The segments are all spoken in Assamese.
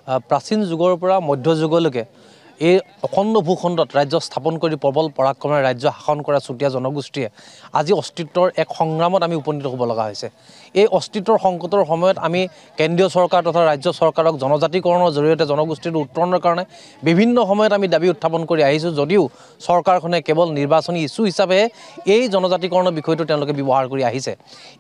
প্ৰাচীন যুগৰ পৰা মধ্যযুগলৈকে এই অখণ্ড ভূখণ্ডত ৰাজ্য স্থাপন কৰি প্ৰবল পৰাক্ৰমেৰে ৰাজ্য শাসন কৰা চুতীয়া জনগোষ্ঠীয়ে আজি অস্তিত্বৰ এক সংগ্ৰামত আমি উপনীত হ'ব লগা হৈছে। এই অস্তিত্বৰ সংকটৰ সময়ত আমি কেন্দ্ৰীয় চৰকাৰ তথা ৰাজ্য চৰকাৰক জনজাতিকৰণৰ জৰিয়তে জনগোষ্ঠীৰ উত্তৰণৰ কাৰণে বিভিন্ন সময়ত আমি দাবী উত্থাপন কৰি আহিছোঁ, যদিও চৰকাৰখনে কেৱল নিৰ্বাচনী ইছ্যু হিচাপে এই জনজাতিকৰণৰ বিষয়টো তেওঁলোকে ব্যৱহাৰ কৰি আহিছে।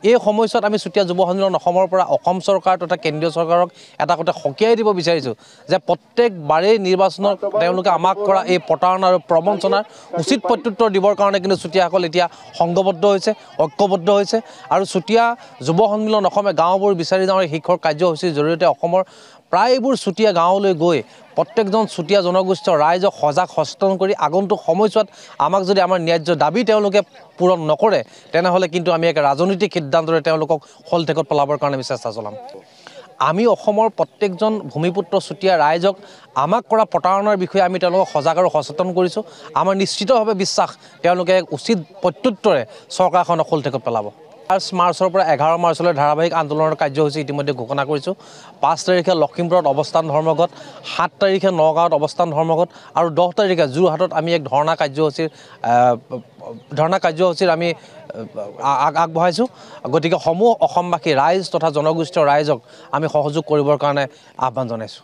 এই সময়ছোৱাত আমি চুতীয়া যুৱ সন্মিলন অসমৰ পৰা অসম চৰকাৰ তথা কেন্দ্ৰীয় চৰকাৰক এটা কথা সকীয়াই দিব বিচাৰিছোঁ যে প্ৰত্যেকবাৰেই নিৰ্বাচনত তেওঁলোকে আমাক কৰা এই প্ৰতাৰণা আৰু প্ৰবঞ্চনাৰ উচিত প্ৰত্যুত্তৰ দিবৰ কাৰণে কিন্তু চুতীয়াসকল এতিয়া সংঘবদ্ধ হৈছে, ঐক্যবদ্ধ হৈছে। আৰু চুতীয়া যুৱ সন্মিলন অসমে গাঁওবোৰ বিচাৰি যাওঁ শিক্ষৰ কাৰ্যসূচীৰ জৰিয়তে অসমৰ প্ৰায়বোৰ চুতীয়া গাঁৱলৈ গৈ প্ৰত্যেকজন চুতীয়া জনগোষ্ঠীয় ৰাইজক সজাগ সচেতন কৰি আগন্তুক সময়ছোৱাত আমাক যদি আমাৰ ন্যায্য দাবী তেওঁলোকে পূৰণ নকৰে, তেনেহ'লে কিন্তু আমি এক ৰাজনৈতিক সিদ্ধান্তৰে তেওঁলোকক শলঠেকত পেলাবৰ কাৰণে আমি চেষ্টা চলাম। আমি অসমৰ প্ৰত্যেকজন ভূমিপুত্ৰ চুতীয়া ৰাইজক আমাক কৰা প্ৰতাৰণাৰ বিষয়ে আমি তেওঁলোকক সজাগ আৰু সচেতন কৰিছোঁ। আমাৰ নিশ্চিতভাৱে বিশ্বাস তেওঁলোকে উচিত প্ৰত্যুত্তৰে চৰকাৰখনক শলঠেকত পেলাব। 5 মাৰ্চৰ পৰা 11 মাৰ্চলৈ ধাৰাবাহিক আন্দোলনৰ কাৰ্যসূচী ইতিমধ্যে ঘোষণা কৰিছোঁ। 5 তাৰিখে লখিমপুৰত অৱস্থান ধৰ্মঘট, 7 তাৰিখে নগাঁৱত অৱস্থান ধৰ্মঘট আৰু 10 তাৰিখে যোৰহাটত আমি এক ধৰ্ণা কাৰ্যসূচীৰ আমি আগবঢ়াইছোঁ। গতিকে সমূহ অসমবাসী ৰাইজ তথা জনগোষ্ঠীয় ৰাইজক আমি সহযোগ কৰিবৰ কাৰণে আহ্বান জনাইছোঁ।